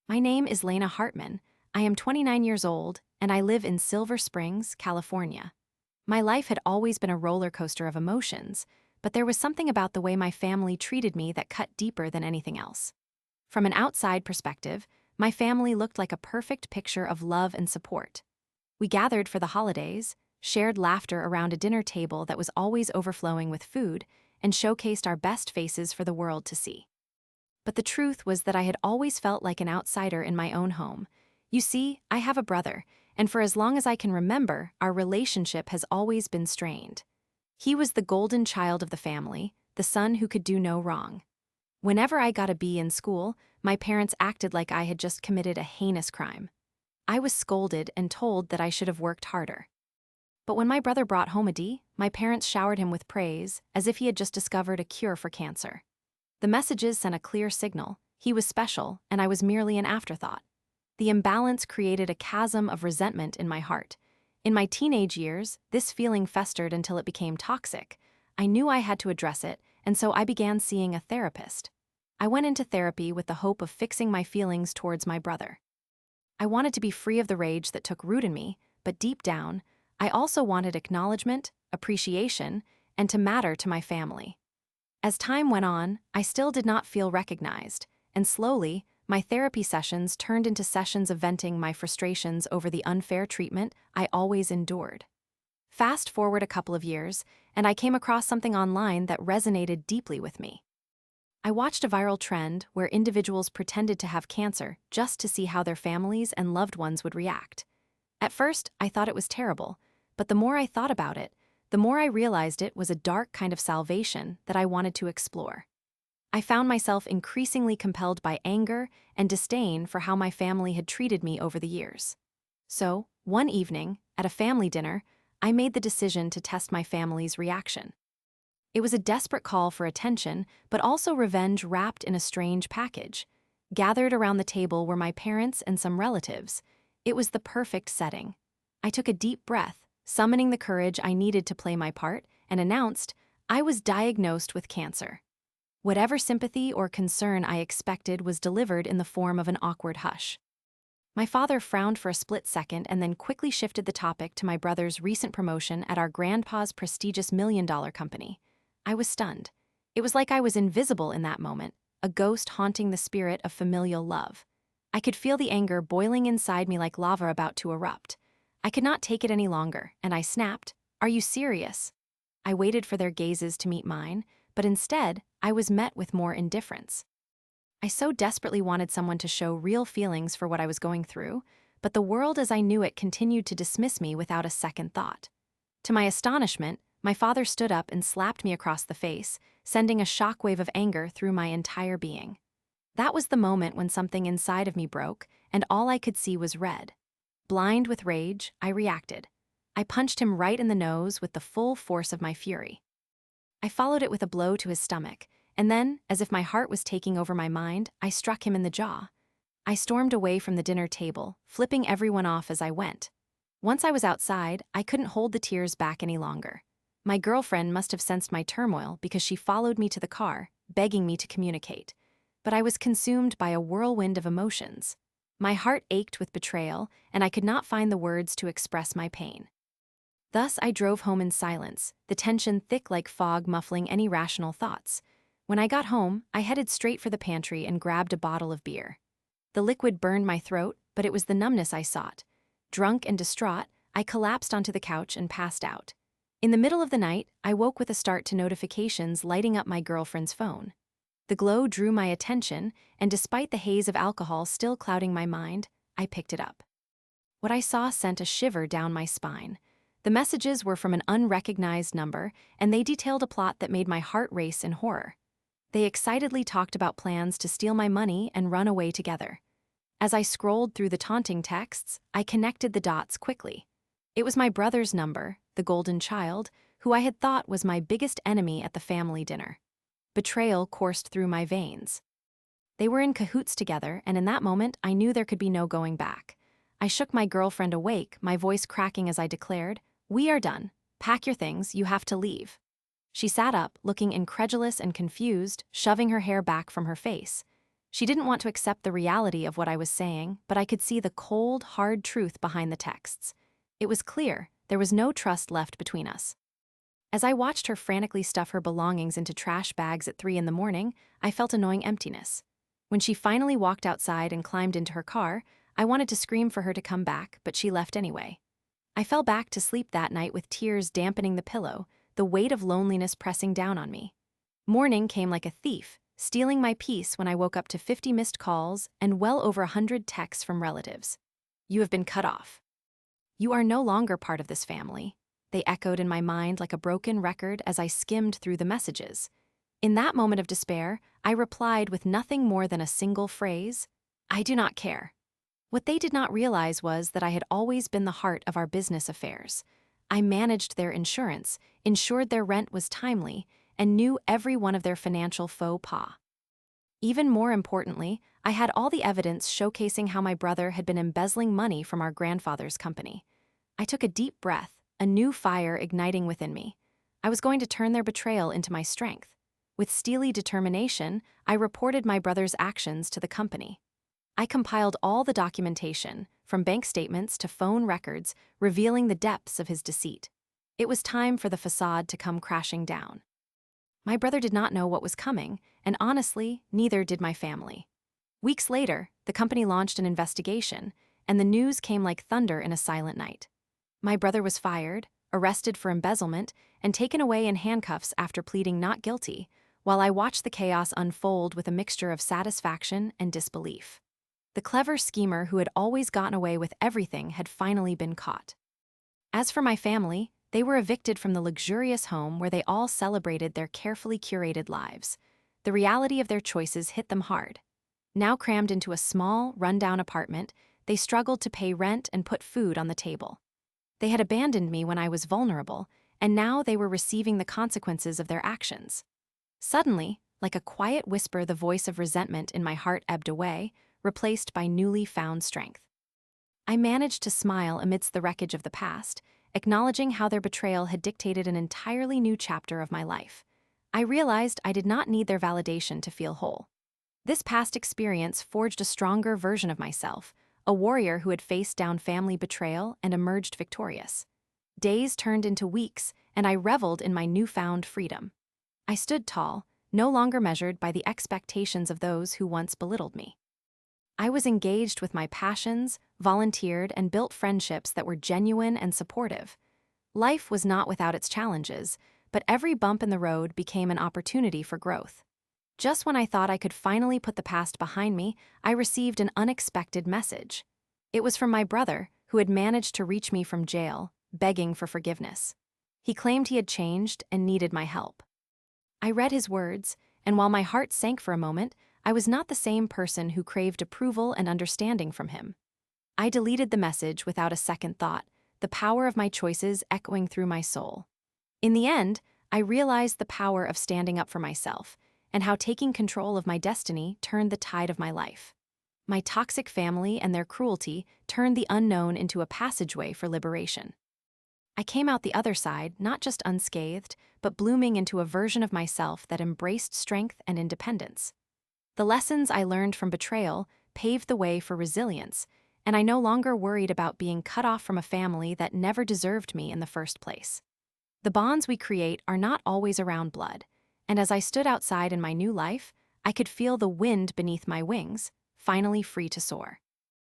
My name is Lena Hartman. I am 29 years old, and I live in Silver Springs, California. My life had always been a roller coaster of emotions, but there was something about the way my family treated me that cut deeper than anything else. From an outside perspective, my family looked like a perfect picture of love and support. We gathered for the holidays, shared laughter around a dinner table that was always overflowing with food, and showcased our best faces for the world to see. But the truth was that I had always felt like an outsider in my own home. You see, I have a brother, and for as long as I can remember, our relationship has always been strained. He was the golden child of the family, the son who could do no wrong. Whenever I got a B in school, my parents acted like I had just committed a heinous crime. I was scolded and told that I should have worked harder. But when my brother brought home a D, my parents showered him with praise, as if he had just discovered a cure for cancer. The messages sent a clear signal: he was special, and I was merely an afterthought. The imbalance created a chasm of resentment in my heart. In my teenage years, this feeling festered until it became toxic. I knew I had to address it, and so I began seeing a therapist. I went into therapy with the hope of fixing my feelings towards my brother. I wanted to be free of the rage that took root in me, but deep down, I also wanted acknowledgement, appreciation, and to matter to my family. As time went on, I still did not feel recognized, and slowly, my therapy sessions turned into sessions of venting my frustrations over the unfair treatment I always endured. Fast forward a couple of years, and I came across something online that resonated deeply with me. I watched a viral trend where individuals pretended to have cancer just to see how their families and loved ones would react. At first, I thought it was terrible, but the more I thought about it, the more I realized it was a dark kind of salvation that I wanted to explore. I found myself increasingly compelled by anger and disdain for how my family had treated me over the years. So, one evening, at a family dinner, I made the decision to test my family's reaction. It was a desperate call for attention, but also revenge wrapped in a strange package. Gathered around the table were my parents and some relatives. It was the perfect setting. I took a deep breath, summoning the courage I needed to play my part, and announced, I was diagnosed with cancer. Whatever sympathy or concern I expected was delivered in the form of an awkward hush. My father frowned for a split second and then quickly shifted the topic to my brother's recent promotion at our grandpa's prestigious $1 million company. I was stunned. It was like I was invisible in that moment, a ghost haunting the spirit of familial love. I could feel the anger boiling inside me like lava about to erupt. I could not take it any longer, and I snapped, Are you serious? I waited for their gazes to meet mine, but instead, I was met with more indifference. I so desperately wanted someone to show real feelings for what I was going through, but the world as I knew it continued to dismiss me without a second thought. To my astonishment, my father stood up and slapped me across the face, sending a shockwave of anger through my entire being. That was the moment when something inside of me broke, and all I could see was red. Blind with rage, I reacted. I punched him right in the nose with the full force of my fury. I followed it with a blow to his stomach, and then, as if my heart was taking over my mind, I struck him in the jaw. I stormed away from the dinner table, flipping everyone off as I went. Once I was outside, I couldn't hold the tears back any longer. My girlfriend must have sensed my turmoil because she followed me to the car, begging me to communicate. But I was consumed by a whirlwind of emotions. My heart ached with betrayal, and I could not find the words to express my pain. Thus, I drove home in silence, the tension thick like fog muffling any rational thoughts. When I got home, I headed straight for the pantry and grabbed a bottle of beer. The liquid burned my throat, but it was the numbness I sought. Drunk and distraught, I collapsed onto the couch and passed out. In the middle of the night, I woke with a start to notifications lighting up my girlfriend's phone. The glow drew my attention, and despite the haze of alcohol still clouding my mind, I picked it up. What I saw sent a shiver down my spine. The messages were from an unrecognized number, and they detailed a plot that made my heart race in horror. They excitedly talked about plans to steal my money and run away together. As I scrolled through the taunting texts, I connected the dots quickly. It was my brother's number, the golden child, who I had thought was my biggest enemy at the family dinner. Betrayal coursed through my veins. They were in cahoots together, and in that moment, I knew there could be no going back. I shook my girlfriend awake, my voice cracking as I declared, We are done. Pack your things, you have to leave. She sat up, looking incredulous and confused, shoving her hair back from her face. She didn't want to accept the reality of what I was saying, but I could see the cold, hard truth behind the texts. It was clear there was no trust left between us. As I watched her frantically stuff her belongings into trash bags at 3 in the morning, I felt a gnawing emptiness. When she finally walked outside and climbed into her car, I wanted to scream for her to come back, but she left anyway. I fell back to sleep that night with tears dampening the pillow, the weight of loneliness pressing down on me. Morning came like a thief, stealing my peace when I woke up to 50 missed calls and well over 100 texts from relatives. You have been cut off. You are no longer part of this family. They echoed in my mind like a broken record as I skimmed through the messages. In that moment of despair, I replied with nothing more than a single phrase: I do not care. What they did not realize was that I had always been the heart of our business affairs. I managed their insurance, ensured their rent was timely, and knew every one of their financial faux pas. Even more importantly, I had all the evidence showcasing how my brother had been embezzling money from our grandfather's company. I took a deep breath, a new fire igniting within me. I was going to turn their betrayal into my strength. With steely determination, I reported my brother's actions to the company. I compiled all the documentation, from bank statements to phone records, revealing the depths of his deceit. It was time for the facade to come crashing down. My brother did not know what was coming, and honestly, neither did my family. Weeks later, the company launched an investigation, and the news came like thunder in a silent night. My brother was fired, arrested for embezzlement, and taken away in handcuffs after pleading not guilty, while I watched the chaos unfold with a mixture of satisfaction and disbelief. The clever schemer who had always gotten away with everything had finally been caught. As for my family, they were evicted from the luxurious home where they all celebrated their carefully curated lives. The reality of their choices hit them hard. Now crammed into a small, run-down apartment, they struggled to pay rent and put food on the table. They had abandoned me when I was vulnerable, and now they were receiving the consequences of their actions. Suddenly, like a quiet whisper, the voice of resentment in my heart ebbed away, replaced by newly found strength. I managed to smile amidst the wreckage of the past, acknowledging how their betrayal had dictated an entirely new chapter of my life. I realized I did not need their validation to feel whole. This past experience forged a stronger version of myself, a warrior who had faced down family betrayal and emerged victorious. Days turned into weeks, and I reveled in my newfound freedom. I stood tall, no longer measured by the expectations of those who once belittled me. I was engaged with my passions, volunteered, and built friendships that were genuine and supportive. Life was not without its challenges, but every bump in the road became an opportunity for growth. Just when I thought I could finally put the past behind me, I received an unexpected message. It was from my brother, who had managed to reach me from jail, begging for forgiveness. He claimed he had changed and needed my help. I read his words, and while my heart sank for a moment, I was not the same person who craved approval and understanding from him. I deleted the message without a second thought, the power of my choices echoing through my soul. In the end, I realized the power of standing up for myself, and how taking control of my destiny turned the tide of my life. My toxic family and their cruelty turned the unknown into a passageway for liberation. I came out the other side not just unscathed, but blooming into a version of myself that embraced strength and independence. The lessons I learned from betrayal paved the way for resilience, and I no longer worried about being cut off from a family that never deserved me in the first place. The bonds we create are not always around blood, and as I stood outside in my new life, I could feel the wind beneath my wings, finally free to soar.